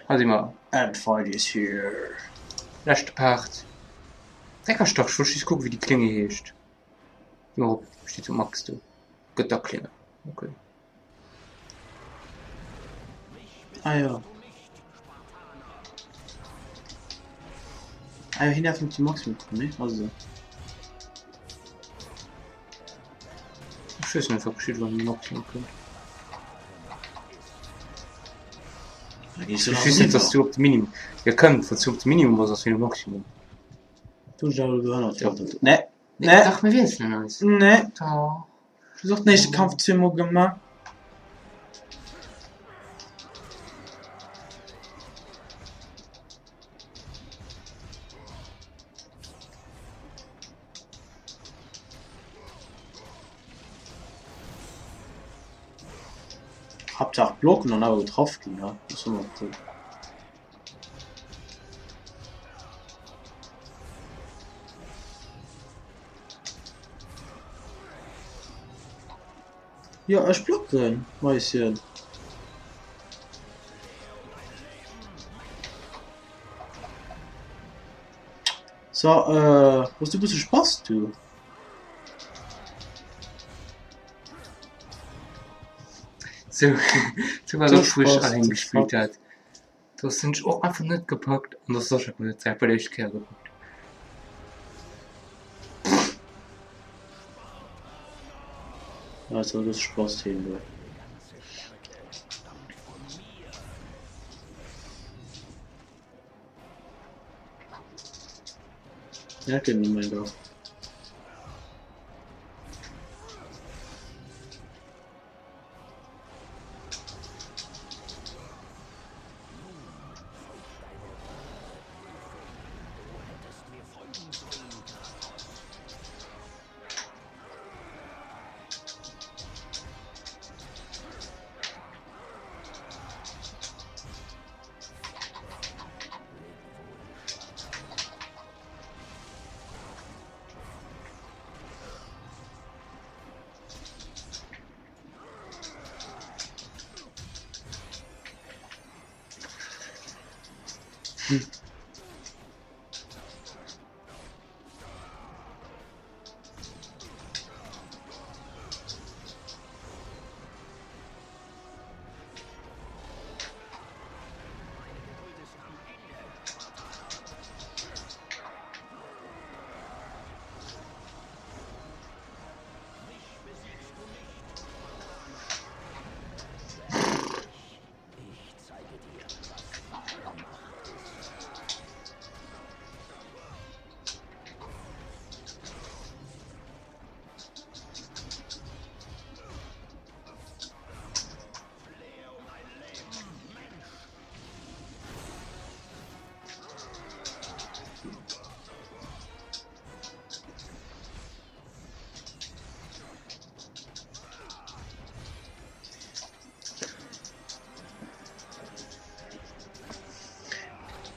Also immer, And fight is here. letzte Part. Deckerstock, ich will gucken, wie die Klinge hecht. Ja, steht so Max, du. Götterklinge. Okay. Ah ja. Ah ja, hinter die Max mit, ne? Also. Ich weiß nicht, ob ich wann die Max können. Ich weiß nicht, dass du auf das Minimum. Ihr könnt, was du auf das Minimum was für ein Maximum. Du hast aber gehört. Ja. Ne. Ne. Ach, mir weiß nicht nice. Ne. Da. Du sagst nicht, Kampf zweimal gemacht. Hauptsache blocken und aber getroffen, ja. Das ist immer cool. Ja, ich blocken, weiß ja. So, was du ein bisschen Spaß, du? So, so war So das, wo ich Spaß, allein so gespielt Spaß. hat. Das sind auch einfach nicht gepackt. Und das ist auch schon eine Zeit, bei der ich Kerl gepackt. Also, das ist Spaß, hin, du. Ja, kenn ich mein Gott.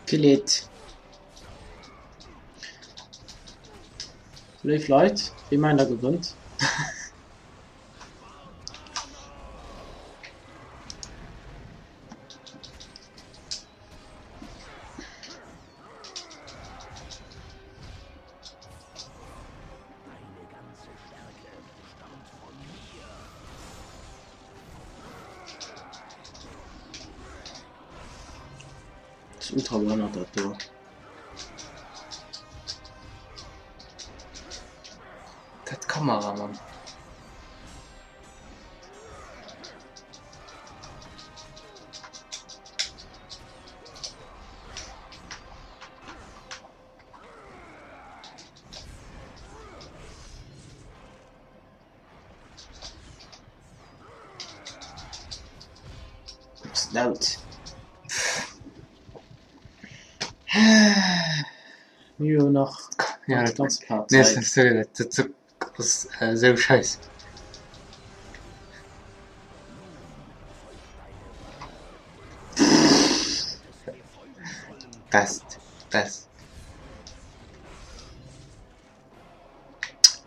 Gelegt. Vielleicht, wie meiner gewinnt. Das ist ultra Burnout, das da. Das Kameramann. Das ist laut. Mir noch Ja, das ganze paar nee, Zeit. das ist so scheiße. Best.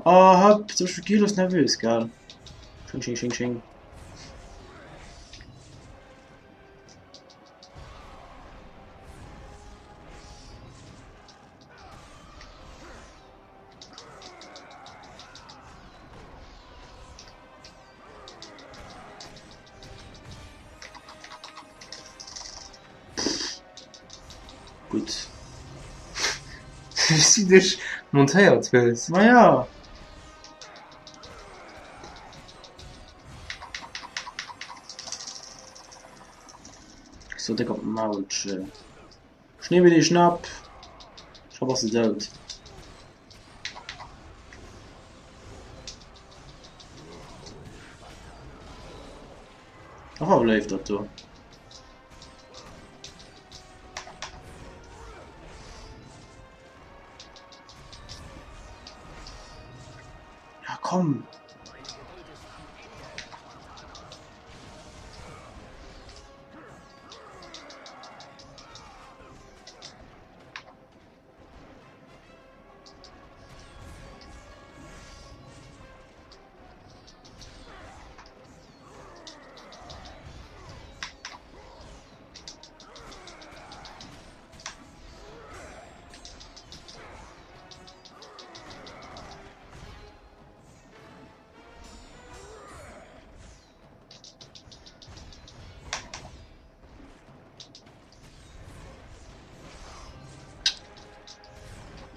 Oh, hab so viel Kilos nervös, gell? Sching. sie dich montiert willst. Na ja. So dick auf dem Maul. Schnee wie die Schnapp. Schau, was sie tut. Ach, aber läuft das so. Ja, komm.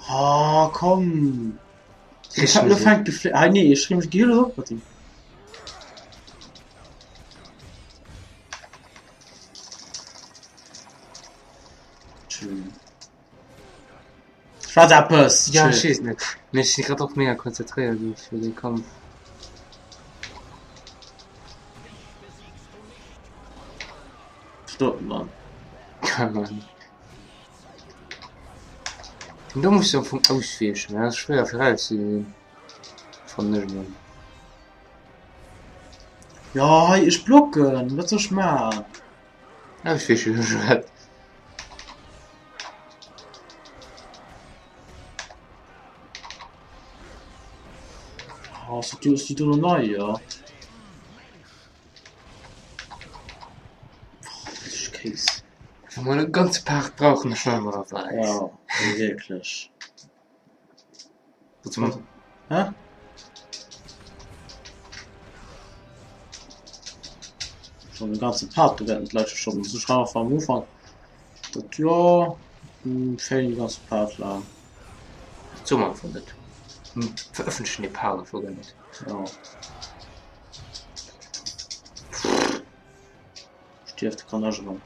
Ah, komm. Ich hab nur fein gefleckt. Ah, nee, ich schrieb mich Giel oder so. Warte. Schön. Schwarzappes. Ja, schieß nicht. Ich bin gerade auch mega konzentriert für den Kampf. Stoppen, Mann. Ja, Mann. Und da musst du vom Auswischen, ja, das ist schwer für alles zu sehen. Von nicht, Mann. Ja, ich blocken. Was soll ich machen? Auswischen, das ist schwer. Oh, so die doch neu, ja. Das ist Käse. Wenn wir einen ganzen Park brauchen, dann schauen wir das weiß. Ja, wirklich. Was man, Hä? Schon den ganzen Part, du werden gleich schon so schreiben vom Anfang. Das ja, fällt die ganze Part lang. so man von das. Veröffentlichen die Paare verwendet. Ja. Stift kann er schon.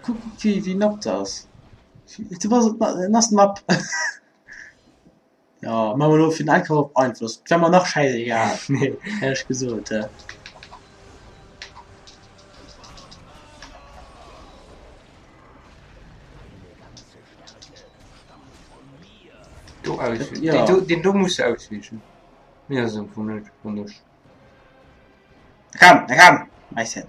Guck, wie nappt das? Du warst nass Map. Ja, machen wir nur für den Einkauf Einfluss. Wenn man noch scheiße, ja. Nee, ehrlich gesagt, ja. Du auswischen. Ja. Den du musst du auswischen. Ja, so von nicht. Komm, Meister.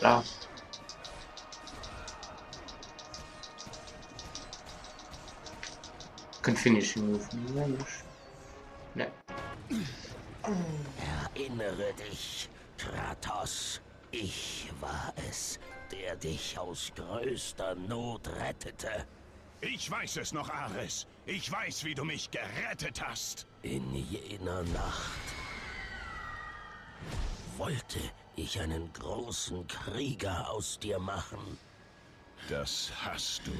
Ja. Can finishing move. Ne. Erinnere dich, Kratos. Ich war es, der dich aus größter Not rettete. Ich weiß es noch, Ares. Ich weiß, wie du mich gerettet hast. In jener Nacht wollte ich einen großen Krieger aus dir machen. Das hast du.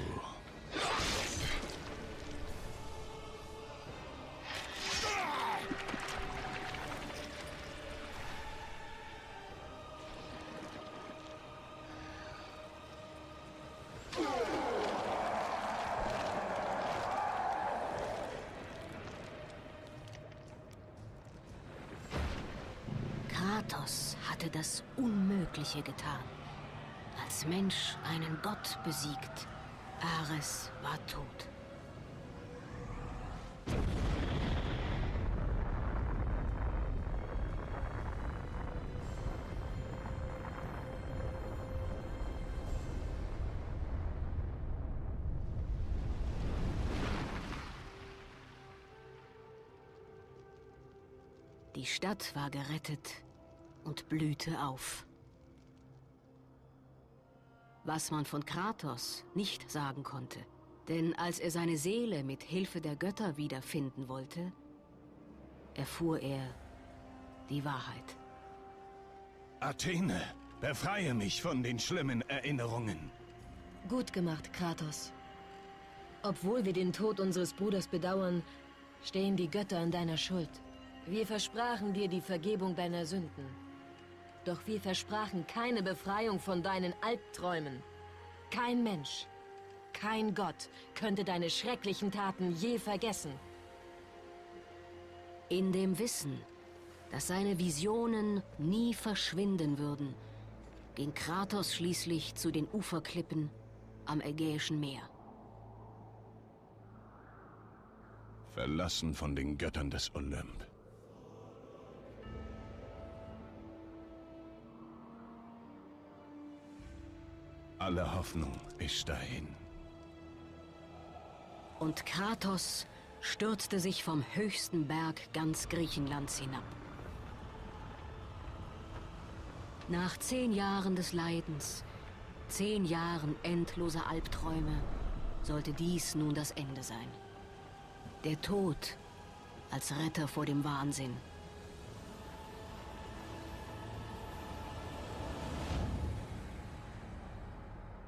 Kratos hatte das Unmögliche getan. Als Mensch einen Gott besiegt. Ares war tot. Die Stadt war gerettet und blühte auf. Was man von Kratos nicht sagen konnte, denn als er seine Seele mit Hilfe der Götter wiederfinden wollte, erfuhr er die Wahrheit. Athene, befreie mich von den schlimmen Erinnerungen. Gut gemacht, Kratos. Obwohl wir den Tod unseres Bruders bedauern, stehen die Götter in deiner Schuld. Wir versprachen dir die Vergebung deiner Sünden. Doch wir versprachen keine Befreiung von deinen Albträumen. Kein Mensch, kein Gott könnte deine schrecklichen Taten je vergessen. In dem Wissen, dass seine Visionen nie verschwinden würden, ging Kratos schließlich zu den Uferklippen am Ägäischen Meer. Verlassen von den Göttern des Olymp. Alle Hoffnung ist dahin. Und Kratos stürzte sich vom höchsten Berg ganz Griechenlands hinab. Nach 10 Jahren des Leidens, 10 Jahren endloser Albträume, sollte dies nun das Ende sein. Der Tod als Retter vor dem Wahnsinn.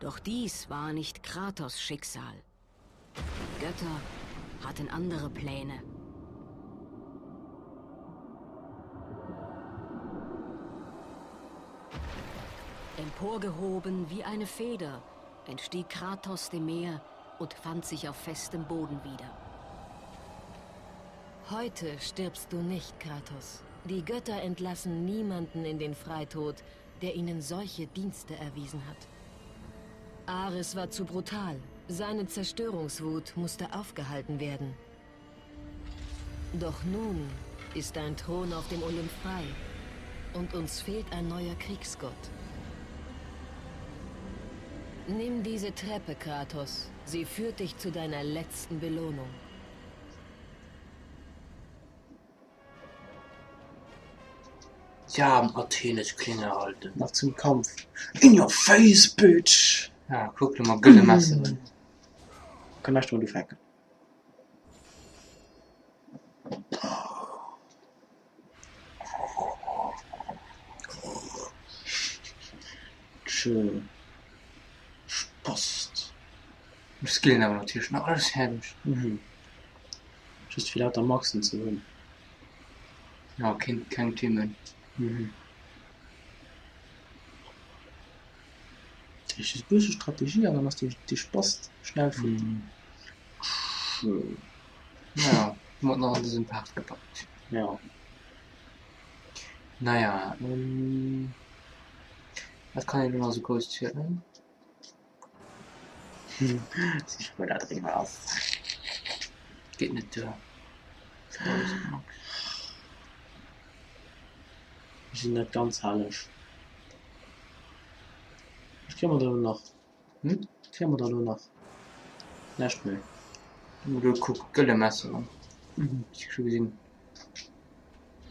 Doch dies war nicht Kratos' Schicksal. Die Götter hatten andere Pläne. Emporgehoben wie eine Feder, entstieg Kratos dem Meer und fand sich auf festem Boden wieder. Heute stirbst du nicht, Kratos. Die Götter entlassen niemanden in den Freitod, der ihnen solche Dienste erwiesen hat. Ares war zu brutal. Seine Zerstörungswut musste aufgehalten werden. Doch nun ist dein Thron auf dem Olymp frei. Und uns fehlt ein neuer Kriegsgott. Nimm diese Treppe, Kratos. Sie führt dich zu deiner letzten Belohnung. Ja, Athenes Klinge halten. Nach zum Kampf. In your face, bitch! Ja, guck dir mal, Gülle Masse drin. Kann ich die Fackel. Schön. Spaßt. Das Skillen aber natürlich noch alles herrlich. Just viel lauter Maxen zu hören. Ja, kein Themen. Das ist böse Strategie, aber dass die Spaß schnell finden. Schön. Ja, wird noch in diesen Part gepackt. Ja. Naja, was kann ich noch so kurz erzählen? Ich will da drin was. Geht nicht, ja. Die sind nicht ganz herrlich. Was können wir da noch? Was können wir da noch? Nicht mehr. Du guckst Gülle Masse an. Ich hab schon gesehen.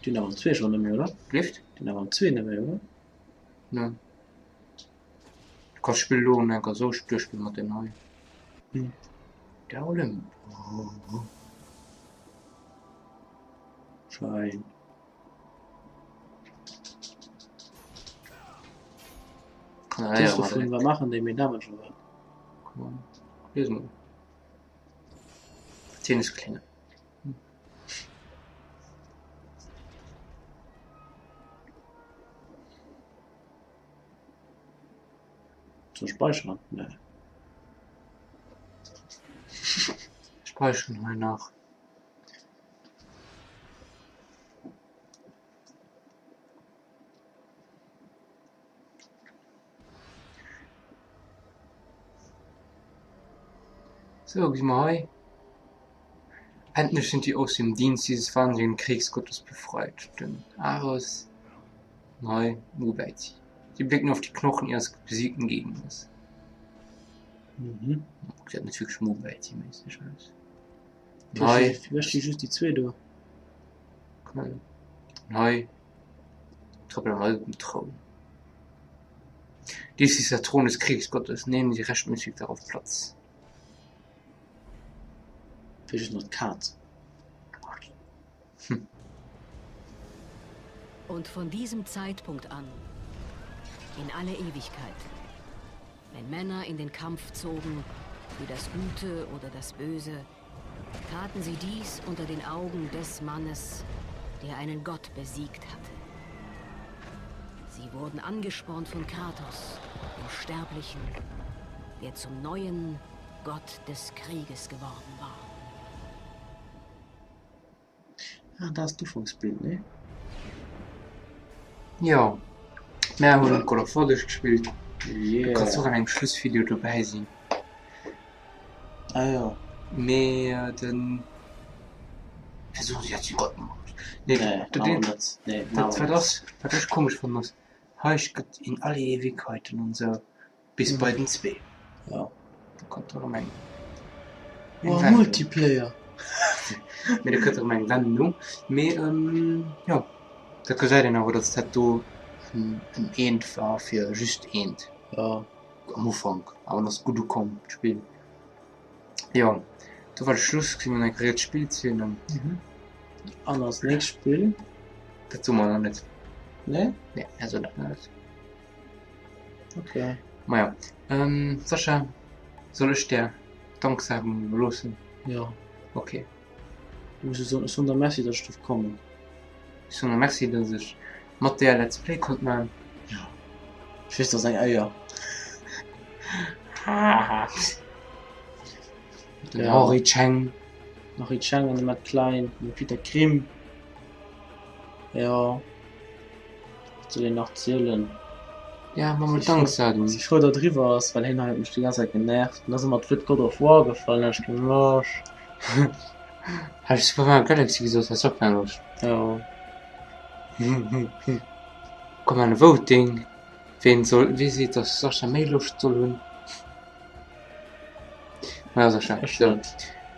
Die haben 2 schon nicht mehr, oder? Lift? Die haben 2 nicht mehr, oder? Nein. Du kannst spielen lohnen, dann kannst du so durchspielen mit den neuen. Der Olymp. Schein. Kann Das er ist ja doch wir machen, den mit Namen schon werden. mal. Lesen wir. Athenes Klinge. Zu speichern? Ne. Speichern mal nach. So, gehen wir heim. Endlich sind die aus dem Dienst dieses wahnsinnigen Kriegsgottes befreit. Denn Ares, neu, wobei sie. Sie blicken auf die Knochen ihres besiegten Gegners. Mhm. Sie hat natürlich Mobile mäßig alles. Neu. Neu, Vielleicht die just die zwei da. neu, Triple neu im Thron. Dies ist der Thron des Kriegsgottes. Nehmen Sie rechtmäßig darauf Platz. Vielleicht noch Karte. Und von diesem Zeitpunkt an, in alle Ewigkeit, wenn Männer in den Kampf zogen, für das Gute oder das Böse, taten sie dies unter den Augen des Mannes, der einen Gott besiegt hatte. Sie wurden angespornt von Kratos, dem Sterblichen, der zum neuen Gott des Krieges geworden war. Ah, da hast du vom Spiel, ne? Ja, mehr haben Call of Duty gespielt. Du kannst auch Yeah. an einem Schlussvideo dabei sein. Ah ja. Mehr dann. Versuchen sie jetzt die Gott gemacht. Nee, Nee, das machen wir nicht. Nee, machen war wir nicht. das, was ich komisch fand. Das heißt, in alle Ewigkeiten und so. Bis bei den zwei. Ja. Da kommt doch mein. Oh, Multiplayer. Mit der könnte mein Wendung. Mehr, ja. Da kann sein, aber das hat du ein End war für just End. Ja. Am Anfang. Aber das gut kommt, Spiel. Ja. Da war der Schluss, gewesen, wenn ein gerät Spiel zu sehen. Anders nächstes Spiel. Das tun wir noch nicht. Ne? Ja, also das nicht. Okay. Naja. Sascha, soll ich dir Dank sagen, losen? Ja. Okay. Du musst so der Messi, dass du kommen. Ich sage merci, dass ich mit der Let's Play konnte machen. Ich weiß, das ein Eier. Haha. Den Ja. Henri Cheng. Noch die Chang mit Klein, mit Peter Grimm. Ja. Zu den noch zählen. Ja, man muss Ich Dank froh- sagen. Ich froh, da drüber ist, weil er hat mich die ganze Zeit genervt. Und dann sind wir mit God of War gefallen, hab ich gedacht, Habe ich Super Mario Galaxy gesagt, das ist auch kein Lust. ja. Komm, ein Voting. Wen soll, wie sieht das Sascha mehr Lust soll haben? Ja, Sascha. So.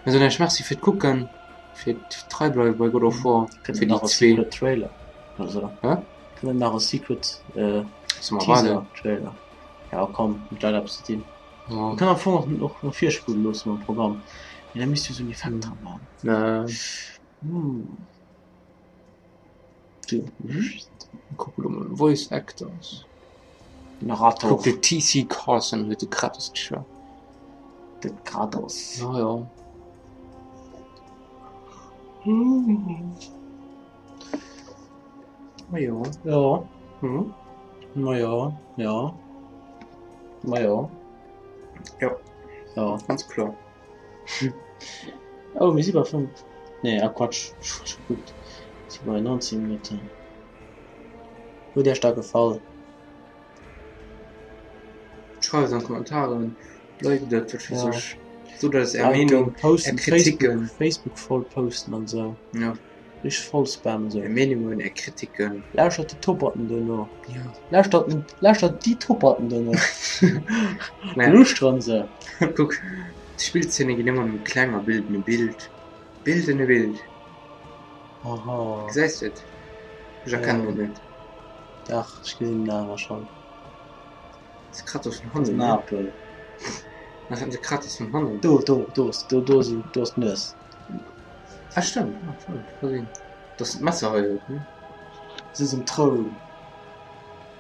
Also, dann machst du für gucken. Für drei bleiben bei God of War. Für Können die noch ein zwei. Secret Trailer. Also. Hä? Können noch ein Secret Zum Warte. Teaser Trailer. Ja, komm, mit leider abzudien. Ja. Man kann am Anfang noch 4 Spuren los im Programm. Ja, dann müsst ihr so einen Effekt dran machen. Na, So. guck mal, Voice Actors. Narrator. Guck, der TC Carson wird gratis geschah. Der Kratos. Ja, ja. Na ja. Ja. Hm? Naja. Ja. Naja. Ja. Ja. Ganz klar. Oh, mir 7,5. Nee, Quatsch. Gut. 97 Minuten. Nur der starke Fall. Schreibt es in den Kommentaren. Leute, das wird für Ja. sich. So, dass Erwähnung, posten, Kritiken. Facebook voll posten und so. Ja, Richtig voll spammen so. Erwähnungen, Kritiken. Lauscht die Top-Button da noch. Ja. Lauscht die Top-Button da noch. Naja, Lust dran so. guck, die Spielszene geht immer mit einem kleiner Bild, ein Bild. Bild in ein Bild. Aha. Siehst du das? Ich erkenne das nicht. Ach, ich gesehen da schon. Das ist Kratos von Das Handel. ist Ne? Napel. Das ist Kratos von Handel. Du hast Nüsse. Ah, stimmt. Ja, voll. Versehen. Das ist Messer heute. Ne? Das ist ein Traum.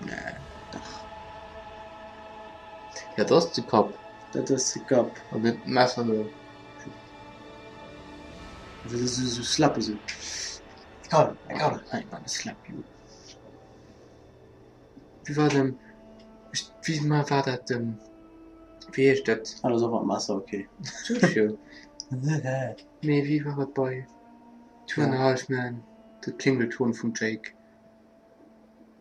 Nee. Ja, das ist die Kopf. Das ist der Kopf. Und das Messer. Das ist so slappe so. Egal. Nein, Mann, das slap you. Wie war denn. Wie mal war das denn. Wie ist das? Alles auf Masse, okay. Sushi. Nee, wie war das bei 2.5 Man? Der Klingelton von Jake.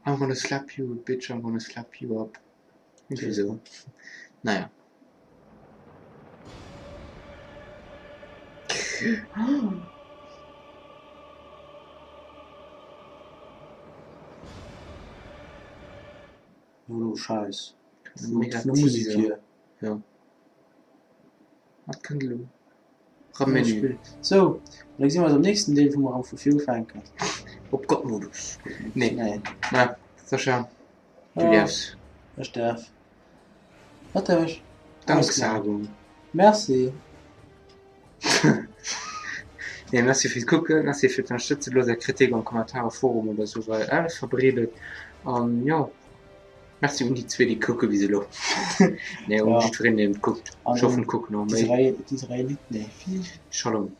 I'm gonna slap you, bitch, I'm gonna slap you up. Irgendwie so. Naja. Oh, Scheiß. Mega Für Musik Teaser. hier. Ja. Was kann du? Ja, Rammenü. so, dann sehen wir uns am nächsten Teil, wo wir am Verfügung fangen können. Ob Gott-Modus. Nee. Nein. Na, Sascha. Du Ja. darfst. Ich darf. Was darf ich? Danksagung. Merci. Ja, merci fürs Gucken, merci für die unterstützungslose Kritik und Kommentare, Forum oder so, weil alles verbreitet. Ja. Merci um die zwei, die gucken, wie sie lo. Ne, um Ja. die Freunde, die guckt. Ich hoffe, gucken noch mehr. Die Israeliten, ne, viel. Shalom.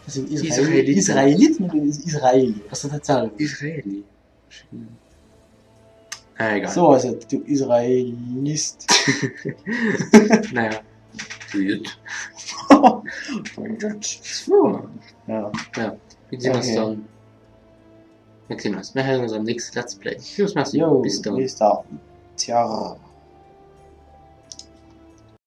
Das sind Israeliten. Israeliten oder Israeli? Was ist das denn? Israeli. Egal. So, also, du Israelist. Naja. Gut. So. Ja. Ja. Wir sehen uns Okay. dann. Wir sehen uns. Wir hören uns am nächsten Let's Play. Tschüss, merci. Jo, Bis dann. bis dann. Tja.